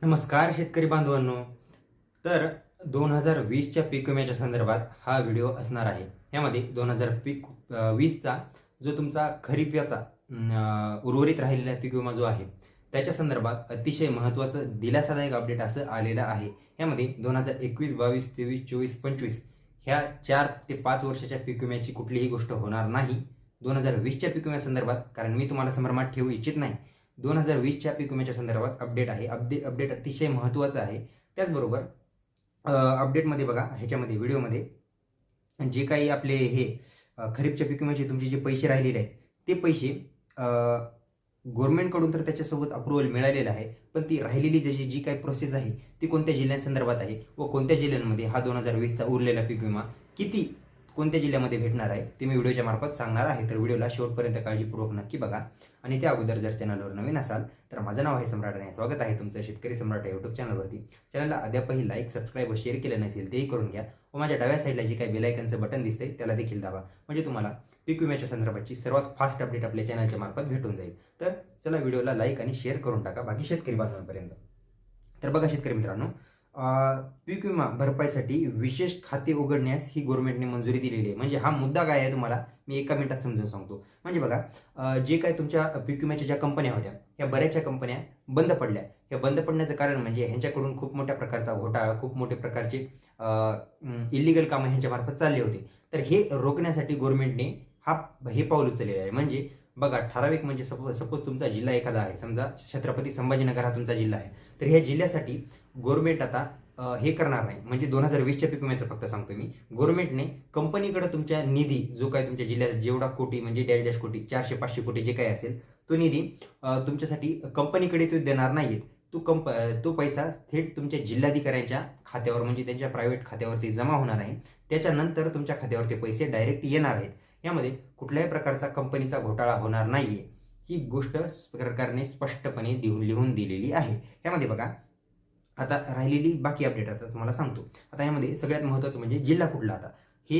नमस्कार शेतकरी बांधवांनो. तर 2020च्या पीक विम्याच्या संदर्भात हा व्हिडिओ असणार आहे. यामध्ये 2020चा जो तुमचा खरीपाचा उर्वरित राहिलेला पीक विमा जो आहे त्याच्या संदर्भात अतिशय महत्त्वाचं दिलासादायक अपडेट असं आलेलं आहे. यामध्ये 2021, 22, 23, 24, 25 ह्या 4 ते 5 वर्षाच्या पीक विम्याची कुठलीही गोष्ट होणार नाही 2020च्या पीक विम्यासंदर्भात, कारण मी तुम्हाला संभ्रमात ठेवू इच्छित नाही. 2020च्या पीक विम्याच्या संदर्भात अपडेट आहे. अपडेट अतिशय महत्त्वाचं आहे. त्याचबरोबर अपडेटमध्ये बघा, ह्याच्यामध्ये व्हिडिओमध्ये जे काही आपले हे खरीपच्या पीक विम्याचे तुमचे जे पैसे राहिलेले आहेत ते पैसे गव्हर्नमेंटकडून तर त्याच्यासोबत अप्रुव्हल मिळालेलं आहे, पण ती राहिलेली त्याची जी काही प्रोसेस आहे ती कोणत्या जिल्ह्यांसंदर्भात आहे व कोणत्या जिल्ह्यांमध्ये हा 2020चा उरलेला पीक विमा किती कोणत्या जिल्ह्यामध्ये भेटणार आहे ते मी व्हिडिओच्या मार्फत सांगणार आहे. तर व्हिडिओला शेवटपर्यंत काळजीपूर्वक नक्की बघा. आणि त्या अगोदर जर चॅनलवर नवीन असाल तर माझं नाव आहे सम्राट आणि स्वागत आहे तुमचं शेतकरी सम्राट या यूट्यूब चॅनलवरती. चॅनलला अद्यापही लाईक, सबस्क्राईब व शेअर केलं नसेल तेही करून घ्या व माझ्या डाव्या साईडला जे काही बेल आयकनचं बटन दिसतंय त्याला देखील दाबा, म्हणजे तुम्हाला पीक विम्याच्या संदर्भाची सर्वात फास्ट अपडेट आपल्या चॅनलच्या मार्फत भेटून जाईल. तर चला व्हिडिओला लाईक आणि शेअर करून टाका बाकी शेतकरी बांधवांपर्यंत. तर बघा शेतकरी मित्रांनो, पीक विमा भरपाईसाठी विशेष खाते उघडण्यास ही गव्हर्नमेंटने मंजुरी दिलेली आहे. म्हणजे हा मुद्दा काय आहे तुम्हाला मी एका मिनिटात समजावून सांगतो. म्हणजे बघा, जे काही तुमच्या पीक विम्याच्या ज्या कंपन्या होत्या ह्या बऱ्याचशा कंपन्या बंद पडल्या. ह्या बंद पडण्याचं कारण म्हणजे ह्यांच्याकडून खूप मोठ्या प्रकारचा घोटाळा, खूप मोठे प्रकारचे इलिगल कामं ह्यांच्यामार्फत चालले होते. तर हे रोखण्यासाठी गव्हर्नमेंटने हे पाऊल उचललेलं आहे. म्हणजे बघा, ठराविक म्हणजे सपोज तुमचा जिल्हा एखादा आहे, समजा छत्रपती संभाजीनगर हा तुमचा जिल्हा आहे, तर ह्या जिल्ह्यासाठी गव्हर्नमेंट आता हे करणार नाही. म्हणजे 2020च्या पीक विम्याचं फक्त सांगतो मी, गव्हर्नमेंटने कंपनीकडे तुमच्या निधी जो काही तुमच्या जिल्ह्यात जेवढा कोटी म्हणजे डॅश डॅश कोटी 400-500 कोटी जे काही असेल तो निधी तुमच्यासाठी कंपनीकडे तो देणार नाहीये. तो पैसा थेट तुमच्या जिल्हाधिकाऱ्यांच्या खात्यावर म्हणजे त्यांच्या प्रायव्हेट खात्यावरती जमा होणार आहे. त्याच्यानंतर तुमच्या खात्यावर ते पैसे डायरेक्ट येणार आहेत. यामध्ये कुठल्याही प्रकारचा कंपनीचा घोटाळा होणार नाहीये, ही गोष्ट सरकारने स्पष्टपणे लिहून दिलेली आहे. यामध्ये बघा, आता राहिलेली बाकी अपडेट आता तुम्हाला सांगतो. आता यामध्ये सगळ्यात महत्त्वाचं म्हणजे जिल्हा कुठला. आता हे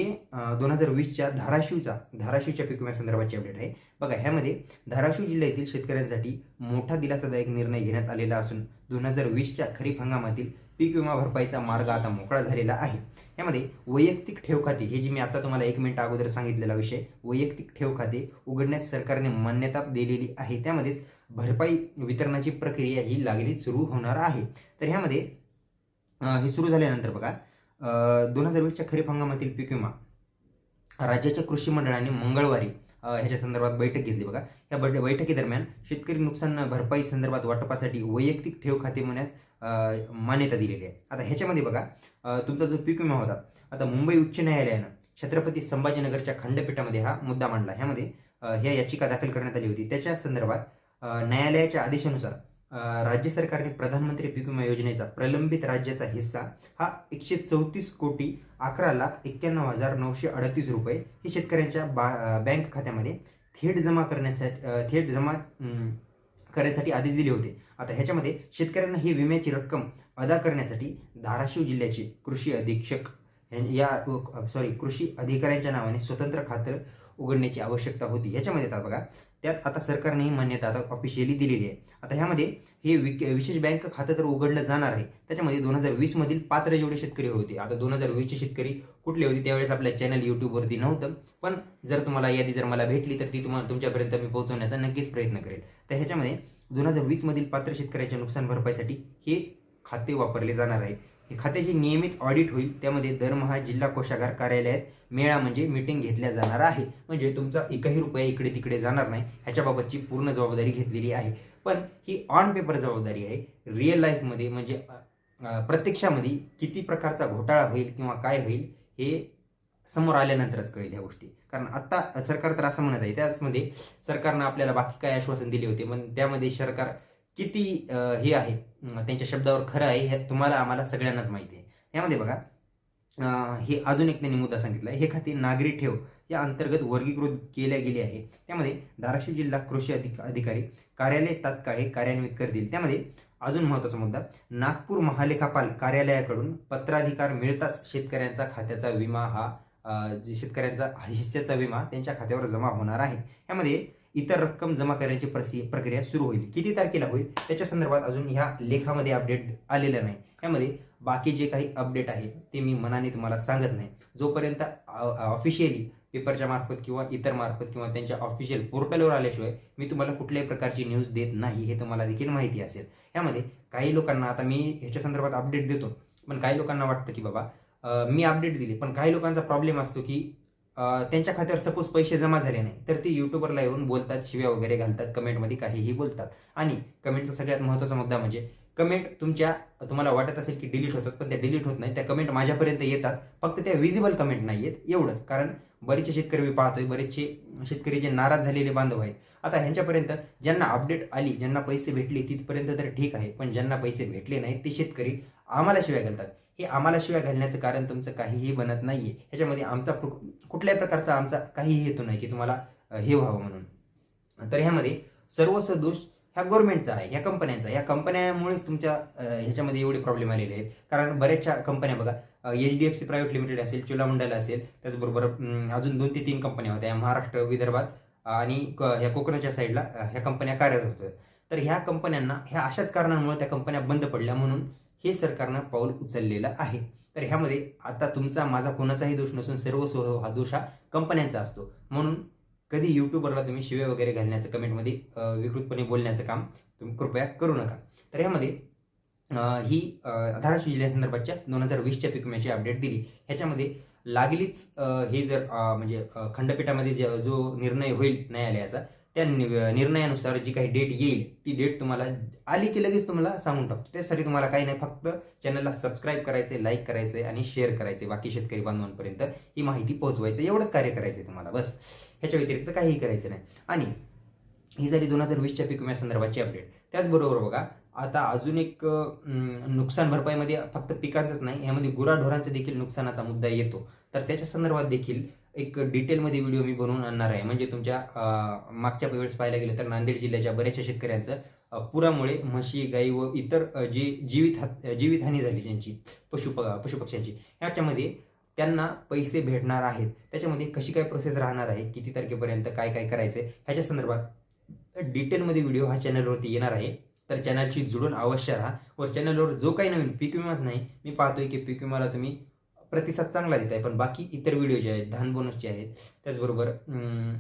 2020च्या धाराशिवच्या पीक विम्यासंदर्भाची अपडेट आहे. बघा, ह्यामध्ये धाराशिव जिल्ह्यातील शेतकऱ्यांसाठी मोठा दिलासादायक निर्णय घेण्यात आलेला असून 2020च्या खरीप हंगामातील पीक विमा भरपाईचा मार्ग आता मोकळा झालेला आहे. यामध्ये वैयक्तिक ठेव खाते, हे जी मी आता तुम्हाला 1 मिनिट अगोदर सांगितलेला विषय, वैयक्तिक ठेव खाते उघडण्यास सरकारने मान्यता दिलेली आहे. त्यामध्येच भरपाई वितरणाची प्रक्रिया ही लागलीच सुरू होणार आहे. तर ह्यामध्ये हे सुरू झाल्यानंतर बघा, 2020च्या खरीप हंगामातील पीक विमा राज्याच्या कृषी मंडळाने मंगळवारी ह्याच्या संदर्भात बैठक घेतली. बघा, या बैठकीदरम्यान शेतकरी नुकसान भरपाई संदर्भात वाटपासाठी वैयक्तिक ठेव खाते होण्यास मान्यता दिलेली आहे. आता ह्याच्यामध्ये बघा, तुमचा जो पीक विमा होता, आता मुंबई उच्च न्यायालयानं छत्रपती संभाजीनगरच्या खंडपीठामध्ये हा मुद्दा मांडला. ह्यामध्ये ह्या याचिका दाखल करण्यात आली होती. त्याच्या संदर्भात न्यायालयाच्या आदेशानुसार राज्य सरकारने प्रधानमंत्री पीक विमा योजनेचा प्रलंबित राज्याचा हिस्सा हा 134 कोटी 11,91,938 रुपये हे शेतकऱ्यांच्या बँक खात्यामध्ये थेट जमा करण्यासाठी आदेश दिले होते. आता ह्याच्यामध्ये शेतकऱ्यांना ही विम्याची रक्कम अदा करण्यासाठी धाराशिव जिल्ह्याचे कृषी अधिकाऱ्यांच्या नावाने स्वतंत्र खातं उघडण्याची आवश्यकता होती. ह्याच्यामध्ये आता बघा, त्यात आता सरकारने ही मान्यता आता ऑफिशियली दिलेली आहे. आता ह्यामध्ये हे विशेष बँक खातं तर उघडलं जाणार आहे. त्याच्यामध्ये 2020 मधील पात्र जेवढे शेतकरी होते, आता 2020चे शेतकरी कुठले होते त्यावेळेस आपल्या चॅनल यूट्यूबवरती नव्हतं, पण जर तुम्हाला यादी जर मला भेटली तर ती तुमच्यापर्यंत मी पोहोचवण्याचा नक्कीच प्रयत्न करेल. तर ह्याच्यामध्ये 2020 मधील पात्र शेतकऱ्याच्या नुकसान भरपाईसाठी हे खाते वापरले जाणार आहे. हे खात्याची नियमित ऑडिट होईल. त्यामध्ये दरमहा जिल्हा कोषागार कार्यालयात मेळा म्हणजे मीटिंग घेतल्या जाणार आहे. म्हणजे तुमचा एकही रुपया इकडे तिकडे जाणार नाही, ह्याच्याबाबतची पूर्ण जबाबदारी घेतलेली आहे. पण ही ऑन पेपर जबाबदारी आहे. रिअल लाईफमध्ये म्हणजे प्रत्यक्षामध्ये किती प्रकारचा घोटाळा होईल किंवा काय होईल हे समोर आल्यानंतरच कळेल ह्या गोष्टी. कारण आत्ता सरकार तर असं म्हणत आहे, त्याचमध्ये सरकारनं आपल्याला बाकी काय आश्वासन दिले होते, पण त्यामध्ये सरकार किती हे आहे त्यांच्या शब्दावर खरं आहे हे तुम्हाला आम्हाला सगळ्यांनाच माहिती आहे. यामध्ये बघा, हे अजून एक त्यांनी मुद्दा सांगितला आहे. हे खाते नागरी ठेव या अंतर्गत वर्गीकृत केल्या गेले आहे. त्यामध्ये धाराशिव जिल्हा कृषी अधिकारी कार्यालय तात्काळ हे कार्यान्वित करतील. त्यामध्ये अजून महत्त्वाचा मुद्दा, नागपूर महालेखापाल कार्यालयाकडून पत्राधिकार मिळताच शेतकऱ्यांचा खात्याचा विमा हा शेतकऱ्यांचा हिस्स्याचा विमा त्यांच्या खात्यावर जमा होणार आहे. यामध्ये इतर रक्कम जमा करण्याची प्रक्रिया सुरू होईल. किती तारखेला होईल त्याच्या संदर्भात अजून ह्या लेखामध्ये अपडेट आलेलं नाही. यामध्ये बाकी जे काही अपडेट आहे ते मी मनाने तुम्हाला सांगत नाही. जोपर्यंत ऑफिशियली पेपरच्या मार्फत किंवा इतर मार्फत किंवा त्यांच्या ऑफिशियल पोर्टलवर आल्याशिवाय मी तुम्हाला कुठल्याही प्रकारची न्यूज देत नाही, हे तुम्हाला देखील माहिती असेल. यामध्ये काही लोकांना, आता मी ह्याच्या संदर्भात अपडेट देतो, पण काही लोकांना वाटतं की बाबा मी अपडेट दिली, पण काही लोकांचा प्रॉब्लेम असतो की त्यांच्या खात्यावर सपोज पैसे जमा झाले नाही तर ते यूट्यूबरला येऊन बोलतात, शिव्या वगैरे घालतात, कमेंटमध्ये काहीही बोलतात. आणि कमेंटचा सगळ्यात महत्त्वाचा मुद्दा म्हणजे कमेंट तुम्हाला वाटत असेल की डिलीट होतात, पण त्या डिलीट होत नाही. त्या कमेंट माझ्यापर्यंत येतात, फक्त त्या विजिबल कमेंट नाही आहेत एवढंच. कारण बरेचसे शेतकरी मी पाहतोय, बरेचसे शेतकरी जे नाराज झालेले बांधव आहेत, आता ह्यांच्यापर्यंत ज्यांना अपडेट आली, ज्यांना पैसे भेटले तिथपर्यंत तर ठीक आहे, पण ज्यांना पैसे भेटले नाहीत ते शेतकरी आम्हाला शिव्या घालतात. हे आम्हाला शिव्या घालण्याचं कारण तुमचं काहीही बनत नाहीये. ह्याच्यामध्ये आमचा कुठल्याही प्रकारचा आमचा काहीही हेतू नाही की तुम्हाला हे व्हावं म्हणून. तर ह्यामध्ये सर्वस्व दोष ह्या गव्हर्नमेंटचा आहे, ह्या कंपन्यांचा. ह्या कंपन्यामुळेच तुमच्या ह्याच्यामध्ये एवढे प्रॉब्लेम आलेले आहेत. कारण बऱ्याचशा कंपन्या बघा, HDFC प्रायव्हेट लिमिटेड असेल, चोलामंडल असेल, त्याचबरोबर अजून 2 ते 3 कंपन्या होत्या महाराष्ट्र, विदर्भात आणि ह्या कोकणाच्या साईडला ह्या कंपन्या कार्यरत होत्या. तर ह्या कंपन्यांना ह्या अशाच कारणांमुळे त्या कंपन्या बंद पडल्या, म्हणून हे सरकारनं पाऊल उचललेलं आहे. तर ह्यामध्ये आता तुमचा माझा कोणाचाही दोष नसून सर्वस्व हा दोष हा कंपन्यांचा असतो. म्हणून कधी यूट्यूबरला तुम्ही शिव्या वगैरे घालण्याचं, कमेंटमध्ये विकृतपणे बोलण्याचं काम तुम्ही कृपया करू नका. तर ह्यामध्ये ही धाराशिव जिल्ह्यासंदर्भातच्या 2020च्या पीक विम्याची अपडेट दिली. ह्याच्यामध्ये लागलीच हे जर म्हणजे खंडपीठामध्ये जो निर्णय होईल न्यायालयाचा, त्या निर्णयानुसार जी काही डेट येईल ती डेट तुम्हाला आली की लगेच तुम्हाला सांगून टाकतो. त्यासाठी तुम्हाला काही नाही, फक्त चॅनलला सबस्क्राईब करायचे, लाईक करायचे आणि शेअर करायचे, बाकी शेतकरी बांधवांपर्यंत ही माहिती पोहोचवायचं, एवढंच कार्य करायचं तुम्हाला बस. ह्याच्या व्यतिरिक्त काहीही करायचं नाही. आणि ही झाली 2020च्या पीक विम्यासंदर्भातची अपडेट. त्याचबरोबर बघा, आता अजून एक नुकसान भरपाईमध्ये फक्त पिकांचंच नाही, यामध्ये गुराढोरांचा देखील नुकसानाचा मुद्दा येतो. तर त्याच्या संदर्भात देखील एक डिटेलमध्ये व्हिडिओ मी बनवून आणणार आहे. म्हणजे तुमच्या मागच्या वेळेस पाहायला गेलं तर नांदेड जिल्ह्याच्या बऱ्याचशा शेतकऱ्यांचं पुरामुळे म्हशी, गाई व इतर जी जीवितहानी झाली ज्यांची पशुपक्ष्यांची, ह्याच्यामध्ये त्यांना पैसे भेटणार आहेत. त्याच्यामध्ये कशी काय प्रोसेस राहणार आहे, किती तारखेपर्यंत काय काय करायचं आहे, ह्याच्या संदर्भात डिटेलमध्ये व्हिडिओ हा चॅनलवरती येणार आहे. तर चॅनलशी जुडून अवश्य राहा. व चॅनलवर जो काही नवीन पीक विमाच नाही, मी पाहतोय की पीक विमाला तुम्ही प्रतिसाद चांगला देत आहे, पण बाकी इतर व्हिडिओ जे आहेत, धान बोनसचे आहेत, त्याचबरोबर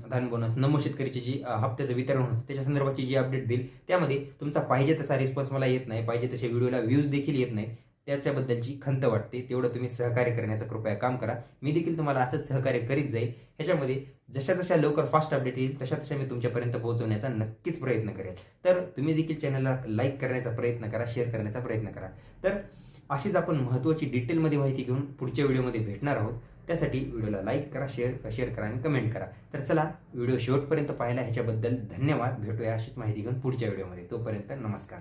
धान बोनस, नमो शेतकरीची जी हप्त्याचं वितरण होतं त्याच्या संदर्भाची जी अपडेट देईल, त्यामध्ये तुमचा पाहिजे तसा रिस्पॉन्स मला येत नाही, पाहिजे तसे व्हिडिओला व्ह्यूज देखील येत नाहीत. त्याच्याबद्दलची खंत वाटते. तेवढं तुम्ही सहकार्य करण्याचं कृपया काम करा. मी देखील तुम्हाला असंच सहकार्य करीत जाईल. ह्याच्यामध्ये जशा लवकर फास्ट अपडेट येईल तशा मी तुमच्यापर्यंत पोहोचवण्याचा नक्कीच प्रयत्न करेल. तर तुम्ही देखील चॅनलला लाईक करण्याचा प्रयत्न करा, शेअर करण्याचा प्रयत्न करा. तर अशीच आपण महत्त्वाची डिटेलमध्ये माहिती घेऊन पुढच्या व्हिडिओमध्ये भेटणार आहोत. त्यासाठी व्हिडिओला लाईक करा, शेअर करा आणि कमेंट करा. तर चला, व्हिडिओ शेवटपर्यंत पाहायला ह्याच्याबद्दल धन्यवाद. भेटूया अशीच माहिती घेऊन पुढच्या व्हिडिओमध्ये. तोपर्यंत नमस्कार.